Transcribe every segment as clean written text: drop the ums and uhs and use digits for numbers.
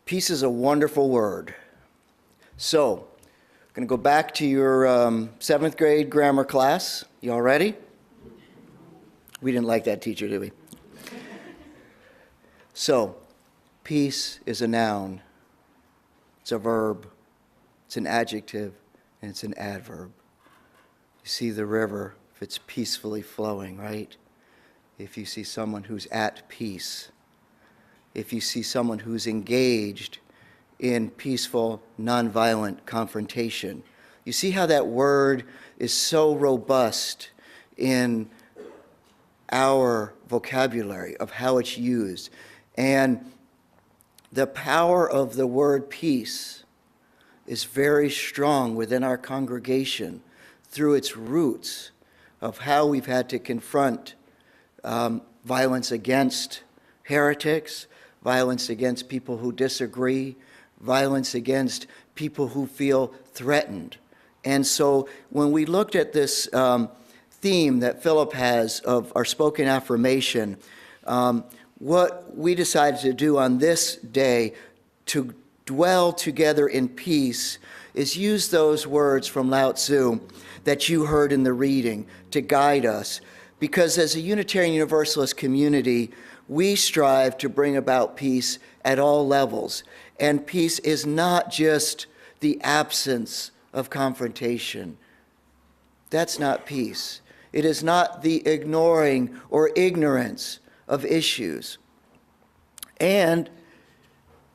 Peace is a wonderful word. So, I'm going to go back to your 7th grade grammar class. You all ready? We didn't like that teacher, did we? So, peace is a noun. It's a verb. It's an adjective, and it's an adverb. You see the river, if it's peacefully flowing, right? If you see someone who's at peace, if you see someone who's engaged in peaceful, nonviolent confrontation. You see how that word is so robust in our vocabulary of how it's used. And the power of the word peace is very strong within our congregation through its roots of how we've had to confront violence against heretics, violence against people who disagree, violence against people who feel threatened. And so when we looked at this theme that Philip has of our spoken affirmation, what we decided to do on this day to dwell together in peace is use those words from Lao Tzu that you heard in the reading to guide us. Because as a Unitarian Universalist community, we strive to bring about peace at all levels. And peace is not just the absence of confrontation. That's not peace. It is not the ignoring or ignorance of issues. And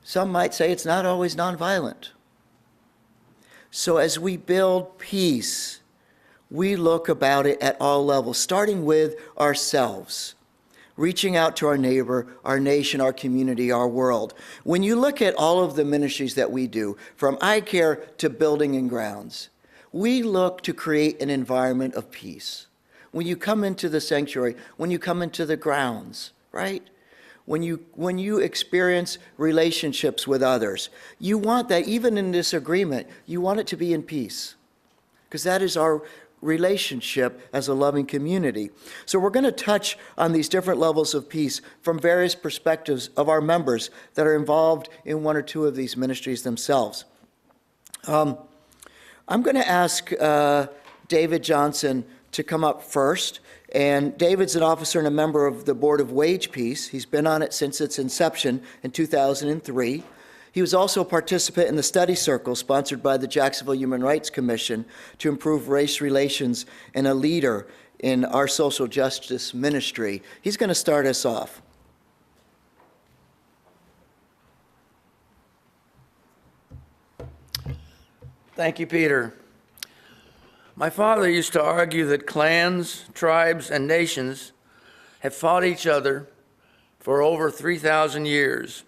some might say it's not always nonviolent. So as we build peace, we look about it at all levels, starting with ourselves, reaching out to our neighbor, our nation, our community, our world. When you look at all of the ministries that we do, from eye care to building and grounds, we look to create an environment of peace. When you come into the sanctuary, when you come into the grounds, right? When you experience relationships with others, you want that, even in disagreement, you want it to be in peace. Because that is our relationship as a loving community. So we're going to touch on these different levels of peace from various perspectives of our members that are involved in one or two of these ministries themselves. I'm going to ask David Johnson to come up first. And David's an officer and a member of the Board of Wage Peace. He's been on it since its inception in 2003. He was also a participant in the study circle sponsored by the Jacksonville Human Rights Commission to improve race relations and a leader in our social justice ministry. He's going to start us off. Thank you, Peter. My father used to argue that clans, tribes, and nations have fought each other for over 3,000 years,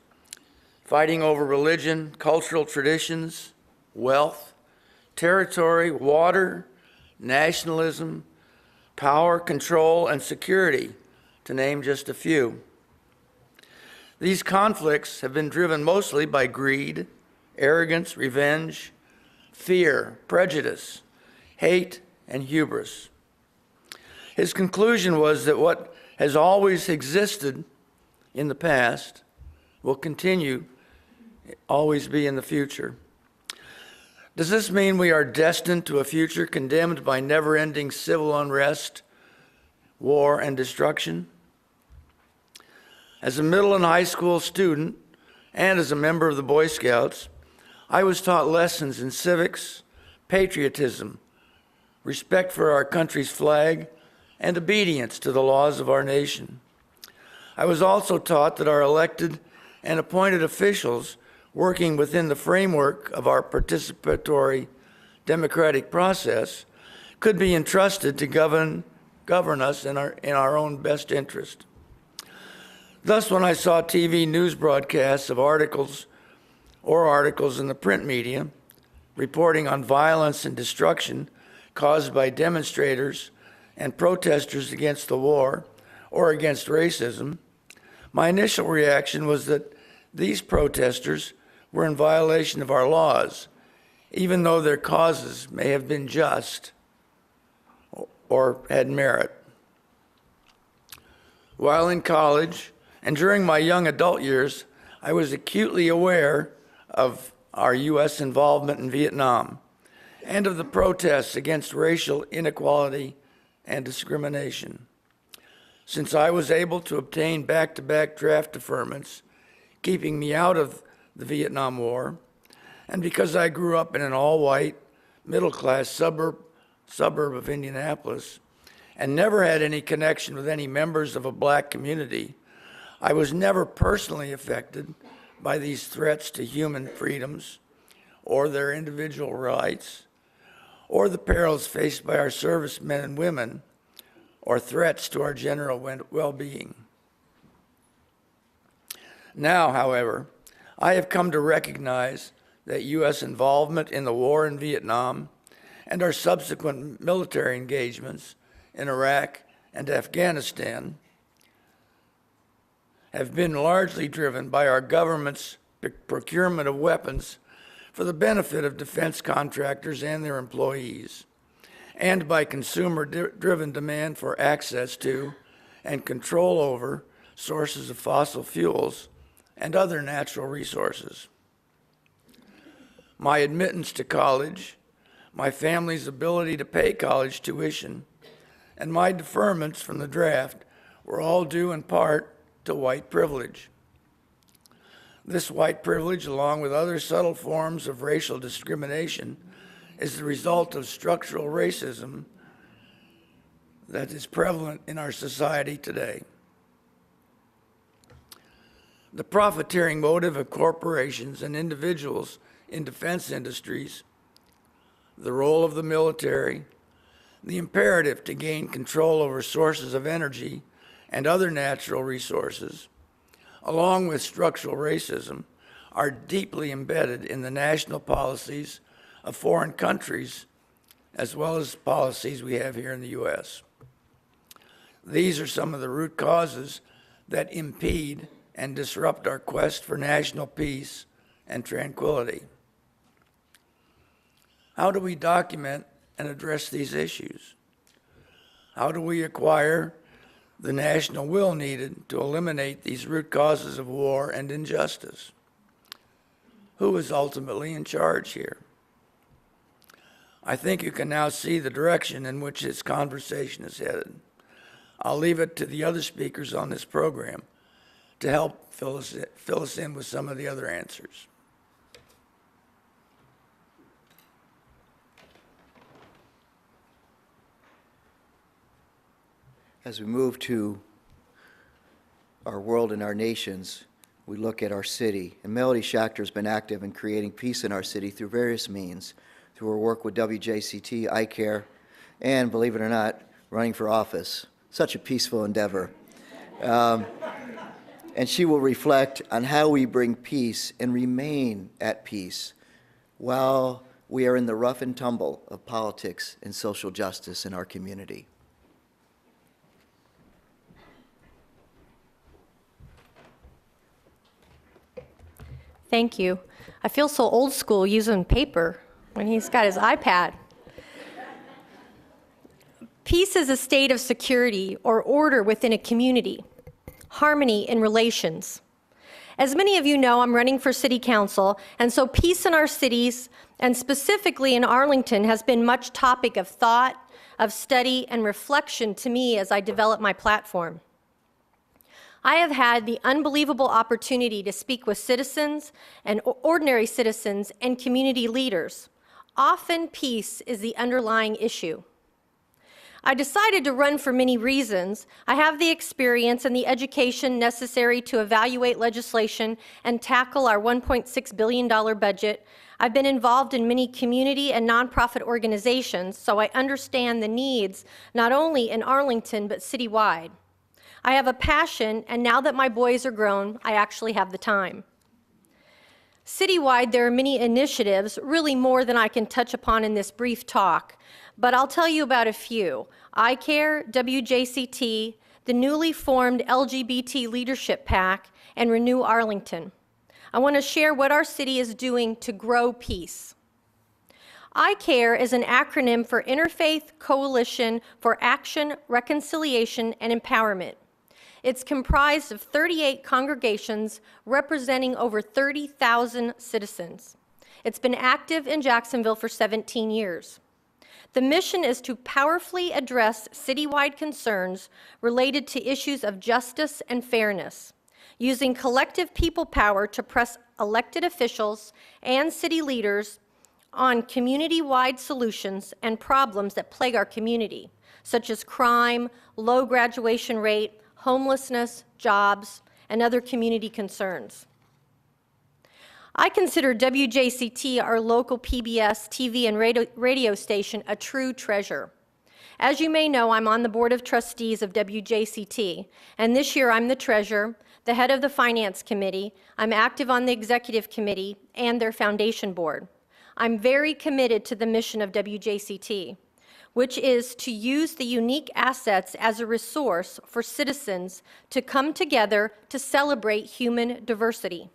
fighting over religion, cultural traditions, wealth, territory, water, nationalism, power, control, and security, to name just a few. These conflicts have been driven mostly by greed, arrogance, revenge, fear, prejudice, hate, and hubris. His conclusion was that what has always existed in the past will continue, always be in the future. Does this mean we are destined to a future condemned by never-ending civil unrest, war, and destruction? As a middle and high school student, and as a member of the Boy Scouts, I was taught lessons in civics, patriotism, respect for our country's flag, and obedience to the laws of our nation. I was also taught that our elected and appointed officials working within the framework of our participatory democratic process could be entrusted to govern us in our own best interest. Thus, when I saw TV news broadcasts of articles in the print media reporting on violence and destruction caused by demonstrators and protesters against the war or against racism, my initial reaction was that these protesters were in violation of our laws, even though their causes may have been just or had merit. While in college and during my young adult years, I was acutely aware of our U.S. involvement in Vietnam and of the protests against racial inequality and discrimination. Since I was able to obtain back-to-back draft deferments, keeping me out of the Vietnam War, and because I grew up in an all-white, middle-class suburb of Indianapolis, and never had any connection with any members of a black community, I was never personally affected by these threats to human freedoms or their individual rights, or the perils faced by our servicemen and women, or threats to our general well-being. Now, however, I have come to recognize that U.S. involvement in the war in Vietnam and our subsequent military engagements in Iraq and Afghanistan have been largely driven by our government's procurement of weapons for the benefit of defense contractors and their employees, and by consumer-driven demand for access to and control over sources of fossil fuels and other natural resources. My admittance to college, my family's ability to pay college tuition, and my deferments from the draft were all due in part to white privilege. This white privilege, along with other subtle forms of racial discrimination, is the result of structural racism that is prevalent in our society today. The profiteering motive of corporations and individuals in defense industries, the role of the military, the imperative to gain control over sources of energy and other natural resources, along with structural racism, are deeply embedded in the national policies of foreign countries, as well as policies we have here in the U.S. These are some of the root causes that impede and disrupt our quest for national peace and tranquility. How do we document and address these issues? How do we acquire the national will needed to eliminate these root causes of war and injustice? Who is ultimately in charge here? I think you can now see the direction in which this conversation is headed. I'll leave it to the other speakers on this program to help fill us in with some of the other answers. As we move to our world and our nations, we look at our city. And Melody Shacter has been active in creating peace in our city through various means, through her work with WJCT, iCare, and, believe it or not, running for office. Such a peaceful endeavor. And she will reflect on how we bring peace and remain at peace while we are in the rough and tumble of politics and social justice in our community. Thank you. I feel so old school using paper when he's got his iPad. Peace is a state of security or order within a community, harmony in relations. As many of you know, I'm running for city council, and so peace in our cities, and specifically in Arlington, has been much topic of thought, of study, and reflection to me as I develop my platform. I have had the unbelievable opportunity to speak with citizens and ordinary citizens and community leaders. Often peace is the underlying issue. I decided to run for many reasons. I have the experience and the education necessary to evaluate legislation and tackle our $1.6 billion budget. I've been involved in many community and nonprofit organizations, so I understand the needs not only in Arlington but citywide. I have a passion, and now that my boys are grown, I actually have the time. Citywide, there are many initiatives, really more than I can touch upon in this brief talk, but I'll tell you about a few. iCare, WJCT, the newly formed LGBT Leadership PAC, and Renew Arlington. I want to share what our city is doing to grow peace. iCare is an acronym for Interfaith Coalition for Action, Reconciliation, and Empowerment. It's comprised of 38 congregations representing over 30,000 citizens. It's been active in Jacksonville for 17 years. The mission is to powerfully address citywide concerns related to issues of justice and fairness, using collective people power to press elected officials and city leaders on community-wide solutions and problems that plague our community, such as crime, low graduation rate, homelessness, jobs, and other community concerns. I consider WJCT, our local PBS TV and radio station, a true treasure. As you may know, I'm on the Board of Trustees of WJCT, and this year I'm the treasurer, the head of the Finance Committee, I'm active on the Executive Committee, and their Foundation Board. I'm very committed to the mission of WJCT, which is to use the unique assets as a resource for citizens to come together to celebrate human diversity,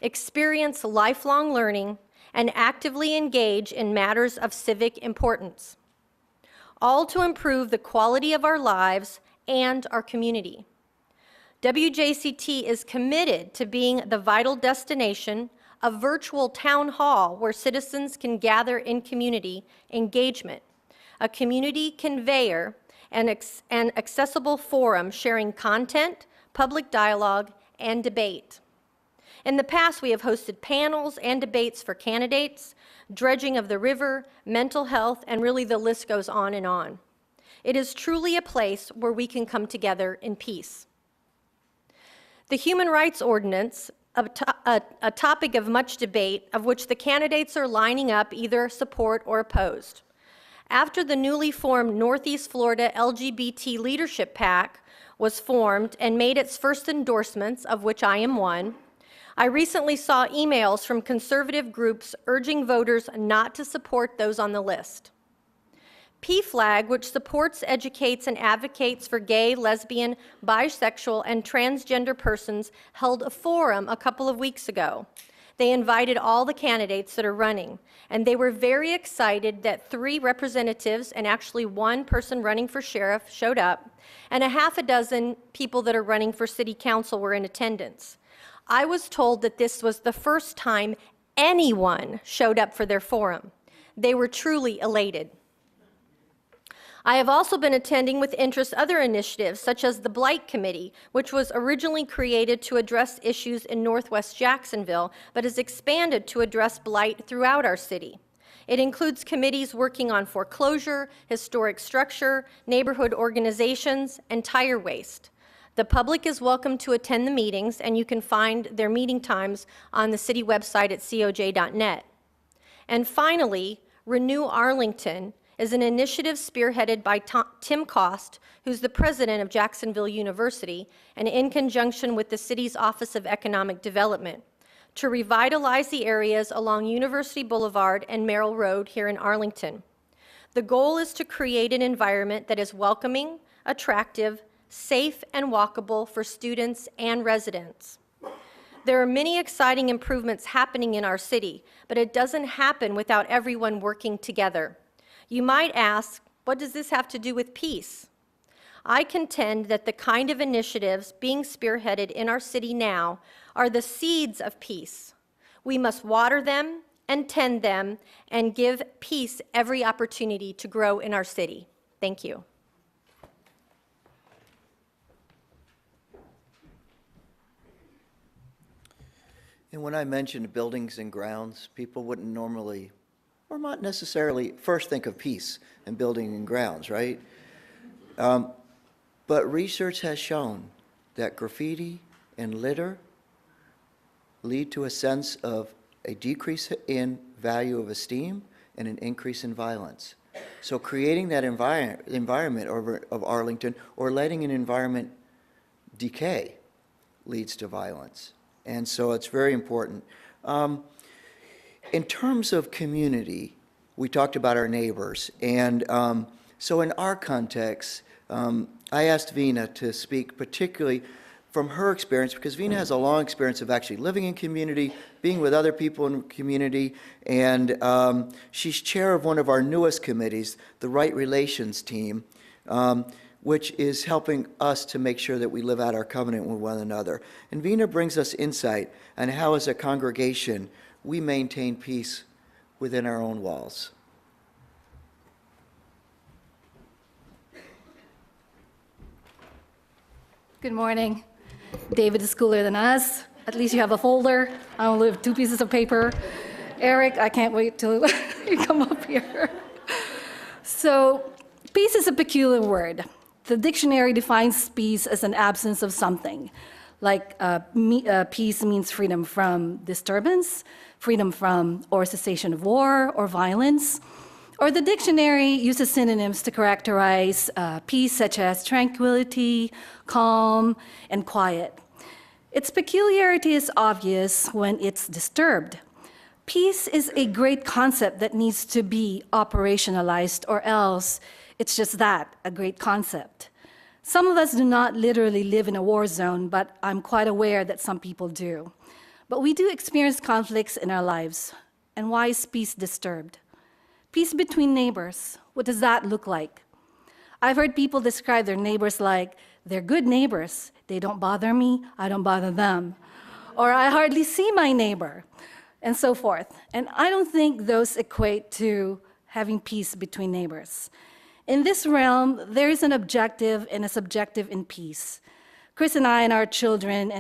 experience lifelong learning, and actively engage in matters of civic importance, all to improve the quality of our lives and our community. WJCT is committed to being the vital destination, a virtual town hall where citizens can gather in community engagement, a community conveyor, and an accessible forum sharing content, public dialogue, and debate. In the past, we have hosted panels and debates for candidates, dredging of the river, mental health, and really the list goes on and on. It is truly a place where we can come together in peace. The Human Rights Ordinance, a topic of much debate, of which the candidates are lining up either support or opposed. After the newly formed Northeast Florida LGBT Leadership PAC was formed and made its first endorsements, of which I am one, I recently saw emails from conservative groups urging voters not to support those on the list. PFLAG, which supports, educates, and advocates for gay, lesbian, bisexual, and transgender persons, held a forum a couple of weeks ago. They invited all the candidates that are running, and they were very excited that 3 representatives, and actually 1 person running for sheriff, showed up, and a half a dozen people that are running for city council were in attendance. I was told that this was the first time anyone showed up for their forum. They were truly elated. I have also been attending with interest other initiatives, such as the Blight Committee, which was originally created to address issues in Northwest Jacksonville, but has expanded to address blight throughout our city. It includes committees working on foreclosure, historic structure, neighborhood organizations, and tire waste. The public is welcome to attend the meetings, and you can find their meeting times on the city website at coj.net. And finally, Renew Arlington is an initiative spearheaded by Tim Cost, who's the president of Jacksonville University, and in conjunction with the city's Office of Economic Development, to revitalize the areas along University Boulevard and Merrill Road here in Arlington. The goal is to create an environment that is welcoming, attractive, safe, and walkable for students and residents. There are many exciting improvements happening in our city, but it doesn't happen without everyone working together. You might ask, what does this have to do with peace? I contend that the kind of initiatives being spearheaded in our city now are the seeds of peace. We must water them and tend them and give peace every opportunity to grow in our city. Thank you. And when I mentioned buildings and grounds, people wouldn't normally, or not necessarily, first think of peace and building and grounds, right? But research has shown that graffiti and litter lead to a sense of a decrease in value of esteem and an increase in violence. So creating that environment of Arlington, or letting an environment decay, leads to violence. And so it's very important. In terms of community, we talked about our neighbors. And so in our context, I asked Vina to speak particularly from her experience, because Vina has a long experience of actually living in community, being with other people in community, and she's chair of one of our newest committees, the Right Relations team, which is helping us to make sure that we live out our covenant with one another. And Vina brings us insight on how, as a congregation, we maintain peace within our own walls. Good morning. David is cooler than us. At least you have a folder. I only have 2 pieces of paper. Eric, I can't wait till you come up here. So, peace is a peculiar word. The dictionary defines peace as an absence of something. Like peace means freedom from disturbance, freedom from or cessation of war or violence. Or the dictionary uses synonyms to characterize peace, such as tranquility, calm, and quiet. Its peculiarity is obvious when it's disturbed. Peace is a great concept that needs to be operationalized, or else it's just that, a great concept. Some of us do not literally live in a war zone, but I'm quite aware that some people do. But we do experience conflicts in our lives. And why is peace disturbed? Peace between neighbors, what does that look like? I've heard people describe their neighbors like, they're good neighbors. They don't bother me, I don't bother them. Or I hardly see my neighbor, and so forth. And I don't think those equate to having peace between neighbors. In this realm, there is an objective and a subjective in peace. Chris and I and our children,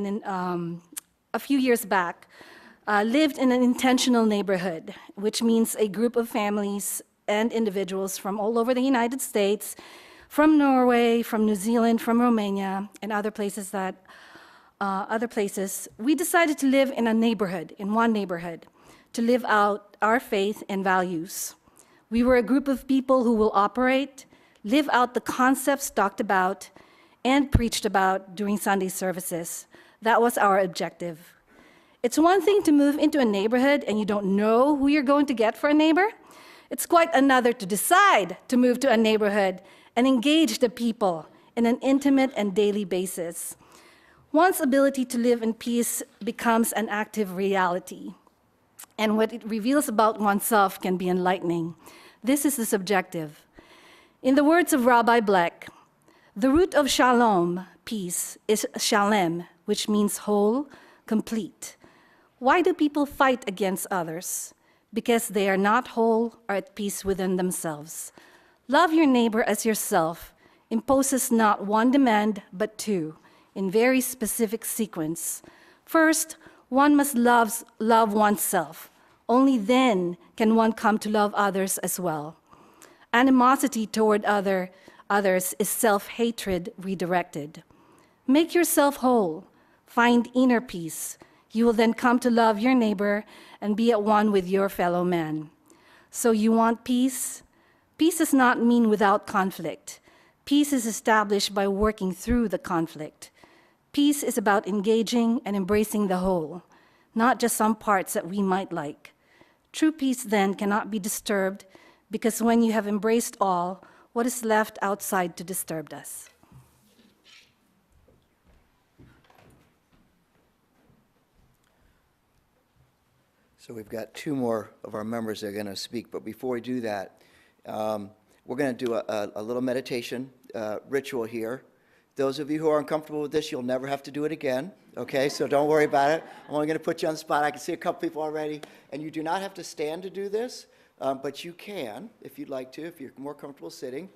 a few years back, lived in an intentional neighborhood, which means a group of families and individuals from all over the United States, from Norway, from New Zealand, from Romania, and other places. We decided to live in one neighborhood, to live out our faith and values. We were a group of people who will operate, live out the concepts talked about and preached about during Sunday services. That was our objective. It's one thing to move into a neighborhood and you don't know who you're going to get for a neighbor. It's quite another to decide to move to a neighborhood and engage the people in an intimate and daily basis. One's ability to live in peace becomes an active reality. And what it reveals about oneself can be enlightening. This is the subjective. In the words of Rabbi Bleck, the root of shalom, peace, is shalem, which means whole, complete. Why do people fight against others? Because they are not whole or at peace within themselves. Love your neighbor as yourself imposes not one demand, but 2, in very specific sequence. First, one must love oneself. Only then can one come to love others as well. Animosity toward others is self-hatred redirected. Make yourself whole. Find inner peace. You will then come to love your neighbor and be at one with your fellow man. So you want peace? Peace does not mean without conflict. Peace is established by working through the conflict. Peace is about engaging and embracing the whole, not just some parts that we might like. True peace then cannot be disturbed, because when you have embraced all, what is left outside to disturb us? So we've got 2 more of our members that are going to speak, but before we do that, we're going to do a little meditation ritual here. Those of you who are uncomfortable with this, you'll never have to do it again, okay? So don't worry about it. I'm only going to put you on the spot. I can see a couple people already, and you do not have to stand to do this, but you can if you'd like to, if you're more comfortable sitting.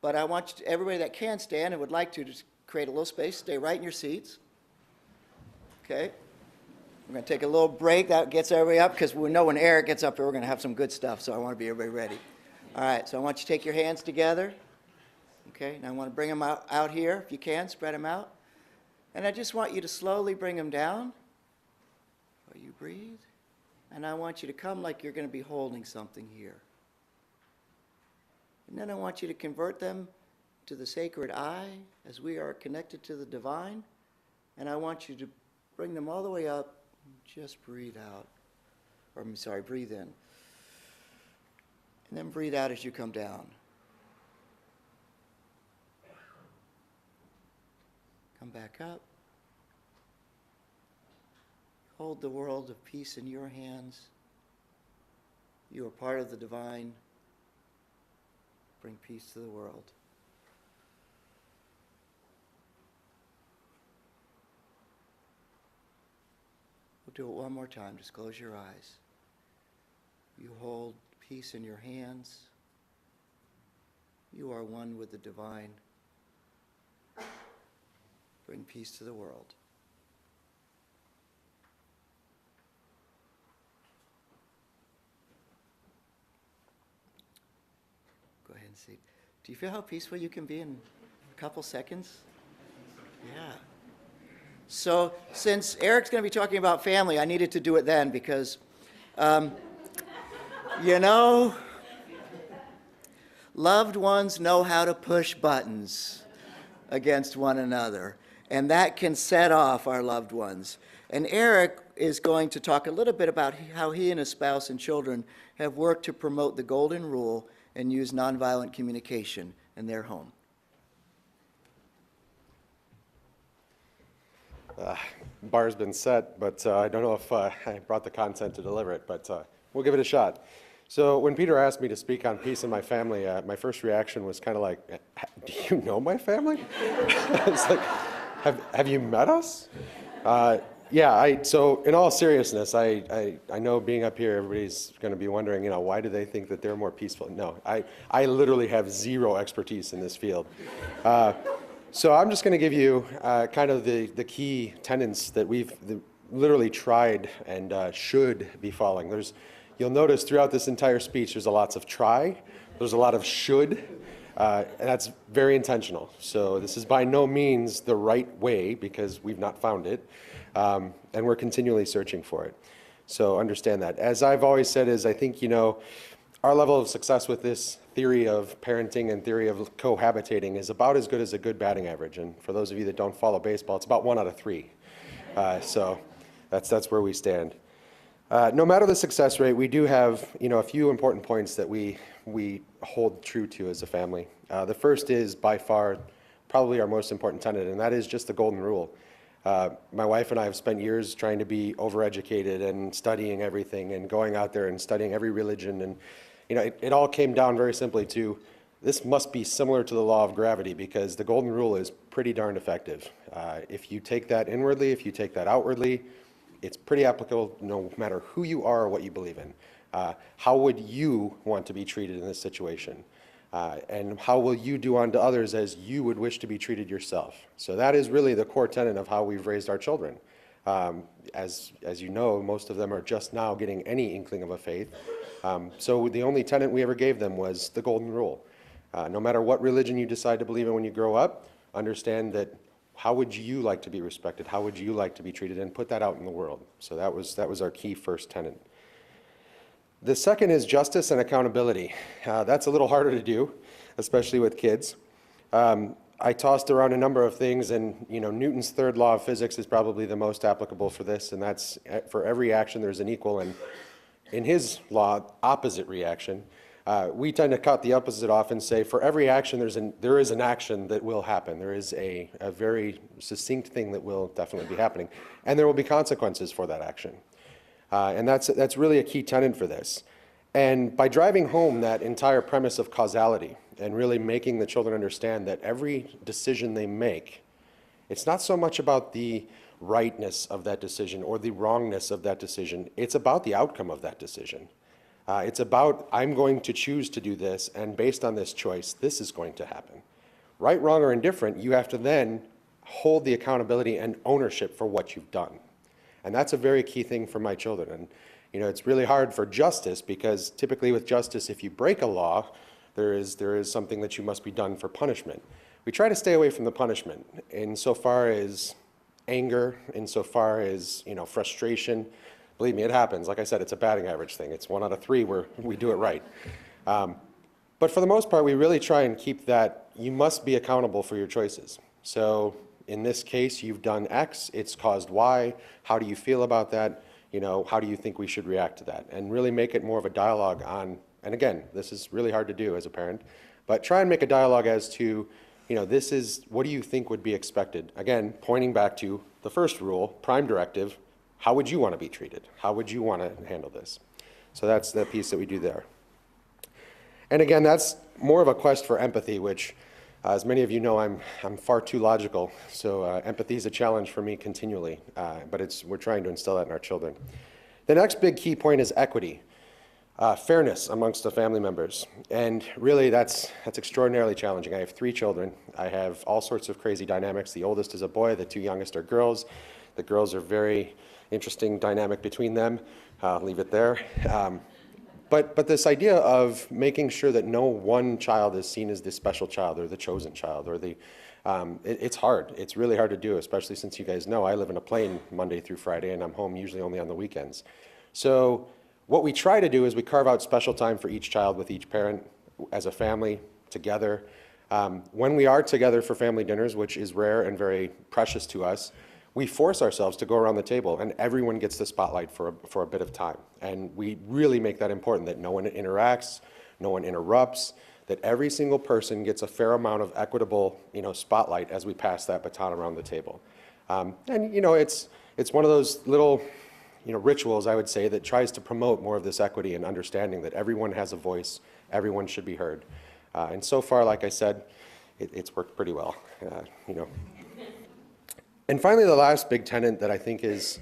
But I want everybody that can stand and would like to just create a little space, stay right in your seats, okay? We're going to take a little break. That gets everybody up, because we know when Eric gets up here, we're going to have some good stuff, so I want to be everybody ready. All right, so I want you to take your hands together. Okay, now I want to bring them out here, if you can, spread them out. And I just want you to slowly bring them down while you breathe. And I want you to come like you're going to be holding something here. And then I want you to convert them to the sacred I, as we are connected to the divine. And I want you to bring them all the way up. Just breathe out. Or, I'm sorry, breathe in. And then breathe out as you come down. Come back up. Hold the world of peace in your hands. You are part of the divine. Bring peace to the world. We'll do it one more time. Just close your eyes. You hold peace in your hands. You are one with the divine. Bring peace to the world. Go ahead and see. Do you feel how peaceful you can be in a couple seconds? Yeah. So since Eric's going to be talking about family, I needed to do it then because, you know, loved ones know how to push buttons against one another, and that can set off our loved ones. And Eric is going to talk a little bit about how he and his spouse and children have worked to promote the golden rule and use nonviolent communication in their home. Bar's been set, but I don't know if I brought the content to deliver it, but we'll give it a shot. So when Peter asked me to speak on peace in my family, my first reaction was kind of like, do you know my family? It's like, have you met us? So in all seriousness, I know being up here, everybody's going to be wondering, why do they think that they're more peaceful? No, I literally have zero expertise in this field. So I'm just going to give you kind of the key tenets that we've literally tried and should be following. You'll notice throughout this entire speech, there's a lots of try, there's a lot of should, and that's very intentional. So this is by no means the right way because we've not found it, and we're continually searching for it. So understand that. As I've always said is I think, our level of success with this theory of parenting and theory of cohabitating is about as good as a good batting average. And for those of you that don't follow baseball, it's about 1 out of 3. So that's where we stand. No matter the success rate, we do have a few important points that we hold true to as a family. The first is by far probably our most important tenet, and that is just the golden rule. My wife and I have spent years trying to be overeducated and studying everything and going out there and studying every religion, and it all came down very simply to this must be similar to the law of gravity because the golden rule is pretty darn effective. If you take that inwardly, if you take that outwardly, it's pretty applicable no matter who you are or what you believe in. How would you want to be treated in this situation? And how will you do unto others as you would wish to be treated yourself? So that is really the core tenet of how we've raised our children. As you know, most of them are just now getting any inkling of a faith. So the only tenet we ever gave them was the golden rule. No matter what religion you decide to believe in when you grow up, understand that how would you like to be respected? How would you like to be treated? And put that out in the world. So that was our key first tenet. The second is justice and accountability. That's a little harder to do, especially with kids. I tossed around a number of things, and Newton's third law of physics is probably the most applicable for this, and that's for every action there's an equal, and in his law, opposite reaction. We tend to cut the opposite off and say for every action there is an action that will happen. There is a very succinct thing that will definitely be happening, and there will be consequences for that action. And that's really a key tenet for this. And by driving home that entire premise of causality and really making the children understand that every decision they make, it's not so much about the rightness of that decision or the wrongness of that decision. It's about the outcome of that decision. It's about, I'm going to choose to do this, and based on this choice, this is going to happen. Right, wrong, or indifferent, you have to then hold the accountability and ownership for what you've done. And that's a very key thing for my children. And it's really hard for justice because typically with justice, if you break a law, there is something that you must be done for punishment. We try to stay away from the punishment insofar as anger, insofar as frustration. Believe me, it happens. Like I said, it's a batting average thing. It's 1 out of 3 where we do it right. But for the most part, we really try and keep that you must be accountable for your choices. So in this case, you've done X, it's caused Y. How do you feel about that? How do you think we should react to that? And really make it more of a dialogue on, and again, this is really hard to do as a parent, but try and make a dialogue as to, this is, what do you think would be expected? Again, pointing back to the first rule, prime directive, how would you want to be treated? How would you want to handle this? So that's the piece that we do there. And again, that's more of a quest for empathy, which As many of you know, I'm far too logical, so empathy is a challenge for me continually, but we're trying to instill that in our children. The next big key point is equity, fairness amongst the family members, and really that's extraordinarily challenging. I have 3 children. I have all sorts of crazy dynamics. The oldest is a boy, the 2 youngest are girls. The girls are very interesting dynamic between them. I'll leave it there. But this idea of making sure that no one child is seen as the special child or the chosen child or it's hard. It's really hard to do, especially since you guys know I live in a plane Monday through Friday and I'm home usually only on the weekends. So what we try to do is we carve out special time for each child with each parent as a family together. When we are together for family dinners, which is rare and very precious to us, we force ourselves to go around the table and everyone gets the spotlight for a bit of time. And we really make that important, that no one interacts, no one interrupts, that every single person gets a fair amount of equitable, spotlight as we pass that baton around the table. And it's one of those little, rituals, I would say, that tries to promote more of this equity and understanding that everyone has a voice, everyone should be heard. And so far, like I said, it's worked pretty well, And finally, the last big tenet that I think is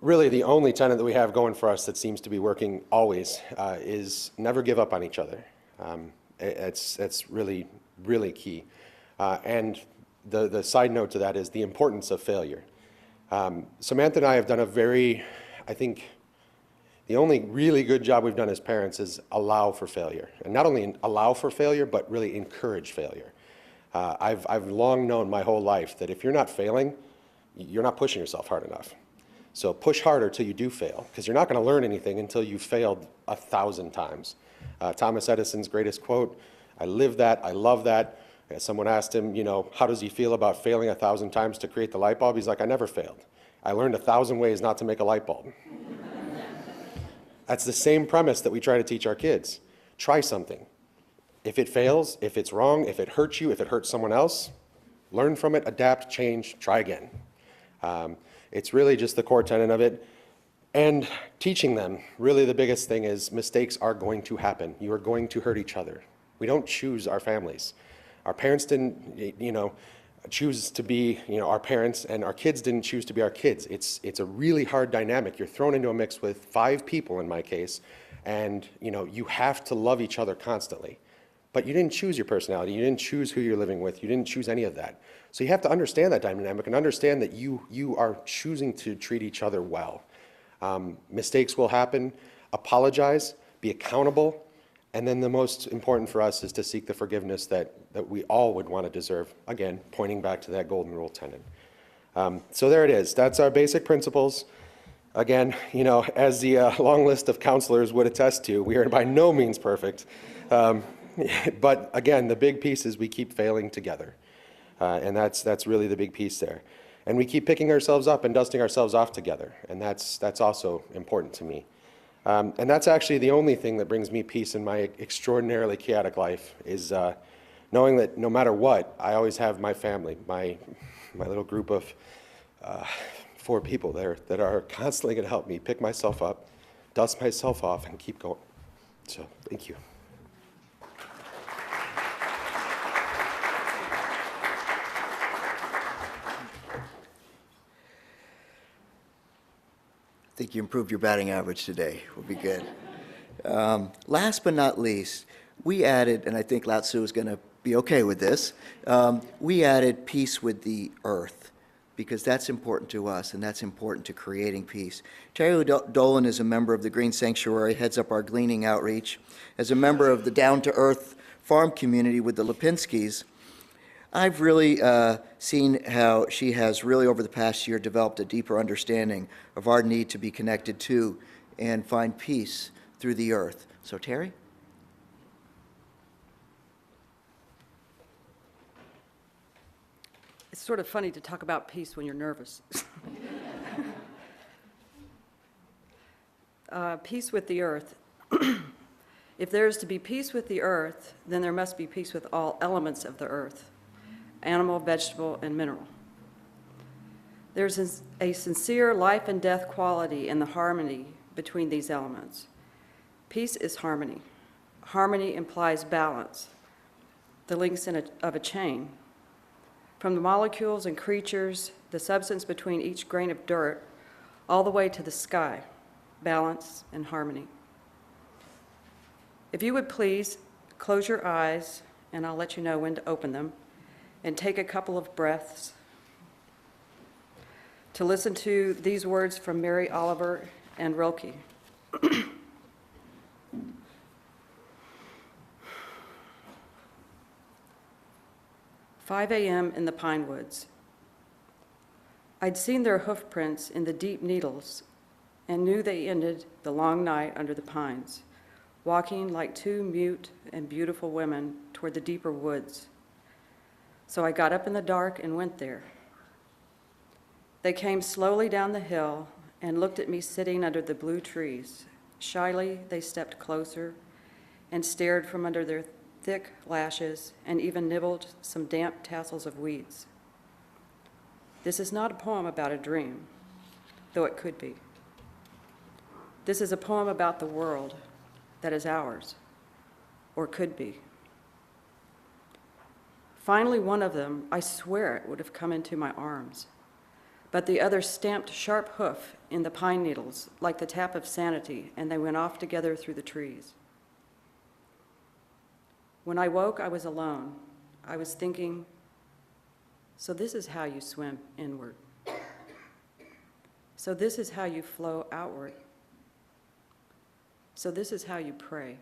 really the only tenet that we have going for us that seems to be working always is never give up on each other. It's really, really key. And the side note to that is the importance of failure. Samantha and I have done I think, the only really good job we've done as parents is allow for failure. And not only allow for failure, but really encourage failure. I've long known my whole life that if you're not failing, you're not pushing yourself hard enough. So push harder till you do fail, because you're not going to learn anything until you've failed 1,000 times. Thomas Edison's greatest quote, I live that, I love that. As someone asked him, how does he feel about failing 1,000 times to create the light bulb? He's like, I never failed. I learned 1,000 ways not to make a light bulb. That's the same premise that we try to teach our kids. Try something. If it fails, if it's wrong, if it hurts you, if it hurts someone else, learn from it, adapt, change, try again. It's really just the core tenet of it. And teaching them, really the biggest thing is mistakes are going to happen. You are going to hurt each other. We don't choose our families. Our parents didn't, choose to be, our parents, and our kids didn't choose to be our kids. It's a really hard dynamic. You're thrown into a mix with 5 people in my case, and you have to love each other constantly. But you didn't choose your personality. You didn't choose who you're living with. You didn't choose any of that. So you have to understand that dynamic and understand that you are choosing to treat each other well. Mistakes will happen. Apologize. Be accountable. And then the most important for us is to seek the forgiveness that we all would want to deserve. Again, pointing back to that golden rule tenet. So there it is. That's our basic principles. Again, as the long list of counselors would attest to, we are by no means perfect. But again, the big piece is we keep failing together. And that's really the big piece there. And we keep picking ourselves up and dusting ourselves off together. And that's also important to me. And that's actually the only thing that brings me peace in my extraordinarily chaotic life is knowing that no matter what, I always have my family, my little group of 4 people there that are constantly going to help me pick myself up, dust myself off, and keep going. So thank you. I think you improved your batting average today. We'll be good. Last but not least, we added, and I think Lao Tzu is going to be okay with this, we added peace with the earth, because that's important to us, and that's important to creating peace. Terry Doland is a member of the Green Sanctuary, heads up our gleaning outreach. As a member of the down-to-earth farm community with the Lipinskis, I've really seen how she has really over the past year developed a deeper understanding of our need to be connected to and find peace through the earth. So Terry? It's sort of funny to talk about peace when you're nervous. Peace with the earth. If there is to be peace with the earth, then there must be peace with all elements of the earth. Animal, vegetable, and mineral. There's a sincere life and death quality in the harmony between these elements. Peace is harmony. Harmony implies balance. the links of a chain. From the molecules and creatures, the substance between each grain of dirt, all the way to the sky, balance and harmony. If you would please close your eyes, and I'll let you know when to open them, and take a couple of breaths to listen to these words from Mary Oliver and Rilke. 5 a.m. in the pine woods. I'd seen their hoof prints in the deep needles and knew they ended the long night under the pines, walking like two mute and beautiful women toward the deeper woods. So I got up in the dark and went there. They came slowly down the hill and looked at me sitting under the blue trees. Shyly, they stepped closer and stared from under their thick lashes and even nibbled some damp tassels of weeds. This is not a poem about a dream, though it could be. This is a poem about the world that is ours, or could be. Finally, one of them, I swear it would have come into my arms, but the other stamped sharp hoof in the pine needles like the tap of sanity, and they went off together through the trees. When I woke, I was alone. I was thinking, so this is how you swim inward. So this is how you flow outward. So this is how you pray.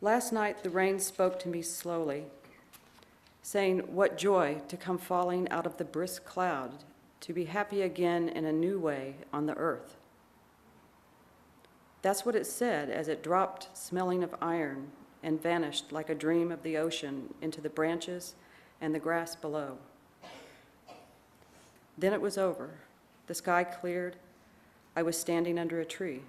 Last night, the rain spoke to me slowly, saying, what joy to come falling out of the brisk cloud, to be happy again in a new way on the earth. That's what it said as it dropped, smelling of iron, and vanished like a dream of the ocean into the branches and the grass below. Then it was over. The sky cleared. I was standing under a tree.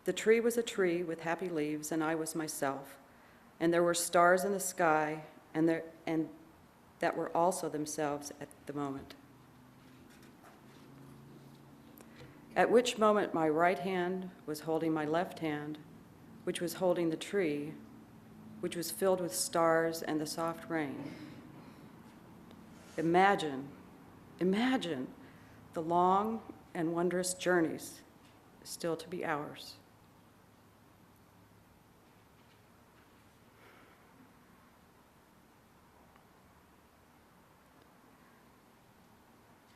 The tree was a tree with happy leaves, and I was myself. And there were stars in the sky, and that were also themselves at the moment. At which moment my right hand was holding my left hand, which was holding the tree, which was filled with stars and the soft rain. Imagine the long and wondrous journeys still to be ours.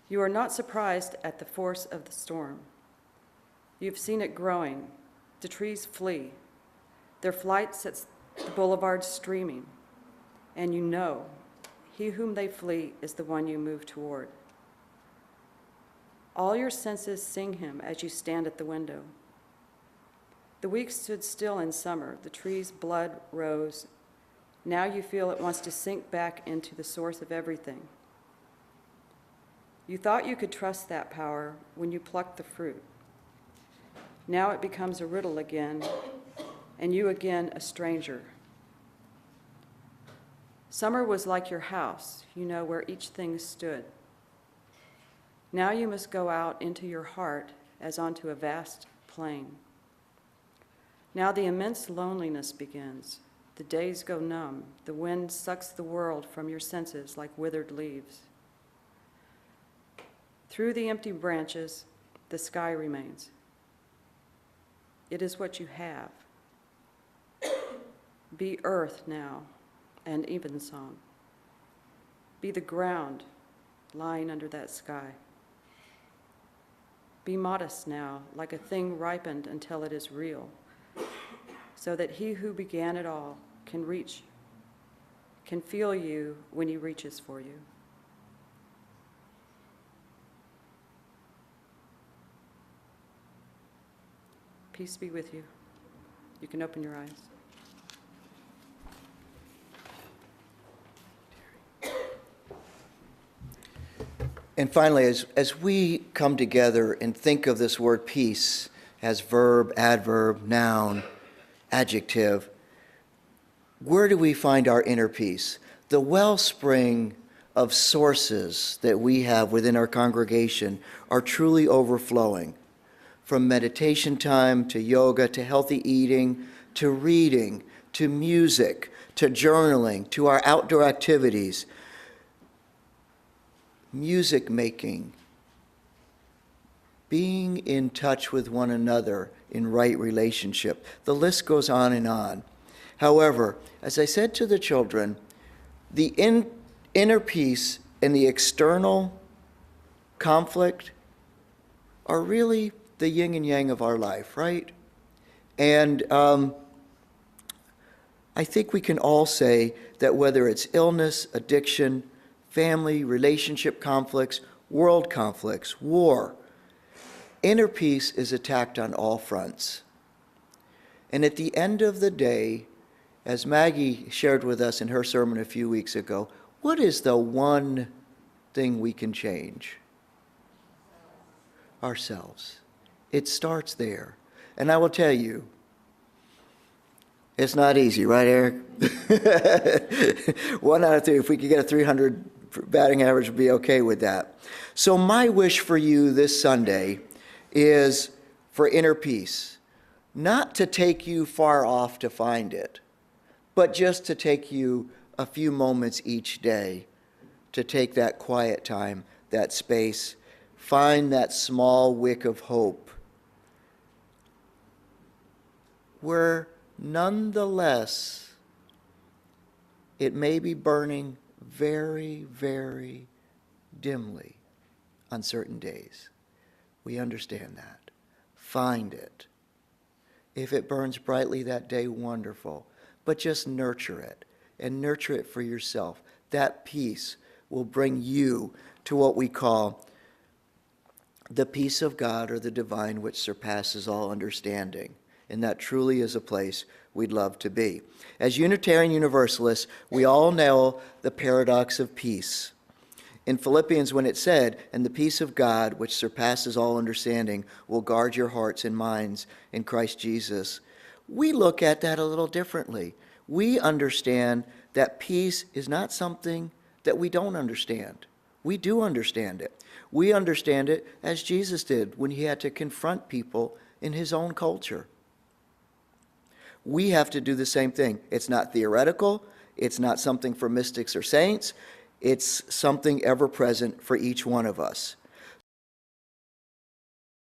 You are not surprised at the force of the storm. You've seen it growing. The trees flee. Their flight sets the boulevards streaming. And you know, he whom they flee is the one you move toward. All your senses sing him as you stand at the window. The week stood still in summer. The tree's blood rose. Now you feel it wants to sink back into the source of everything. You thought you could trust that power when you plucked the fruit. Now it becomes a riddle again, and you again a stranger. Summer was like your house, you know, where each thing stood. Now you must go out into your heart as onto a vast plain. Now the immense loneliness begins. The days go numb. The wind sucks the world from your senses like withered leaves. Through the empty branches, the sky remains. It is what you have. Be earth now, and evensong. Be the ground lying under that sky. Be modest now, like a thing ripened until it is real, so that he who began it all can feel you when he reaches for you. Peace be with you. You can open your eyes. And finally, as we come together and think of this word peace as verb, adverb, noun, adjective, where do we find our inner peace? The wellspring of sources that we have within our congregation are truly overflowing. From meditation time to yoga to healthy eating to reading to music to journaling to our outdoor activities, music making, being in touch with one another in right relationship. The list goes on and on. However, as I said to the children, the inner peace and the external conflict are really the yin and yang of our life, right? And I think we can all say that whether it's illness, addiction, family, relationship conflicts, world conflicts, war, inner peace is attacked on all fronts. And at the end of the day, as Maggie shared with us in her sermon a few weeks ago, what is the one thing we can change? Ourselves. It starts there. And I will tell you, it's not easy, right, Eric? 1 out of 3. If we could get a 300 batting average, we'd be okay with that. So my wish for you this Sunday is for inner peace. Not to take you far off to find it, but just to take you a few moments each day to take that quiet time, that space, find that small wick of hope where nonetheless it may be burning very, very dimly on certain days. We understand that. Find it. If it burns brightly that day, wonderful. But just nurture it, and nurture it for yourself. That peace will bring you to what we call the peace of God, or the divine, which surpasses all understanding. And that truly is a place we'd love to be. As Unitarian Universalists, we all know the paradox of peace. In Philippians, when it said, "And the peace of God, which surpasses all understanding, will guard your hearts and minds in Christ Jesus," we look at that a little differently. We understand that peace is not something that we don't understand. We do understand it. We understand it as Jesus did when he had to confront people in his own culture. We have to do the same thing. It's not theoretical. It's not something for mystics or saints. It's something ever present for each one of us.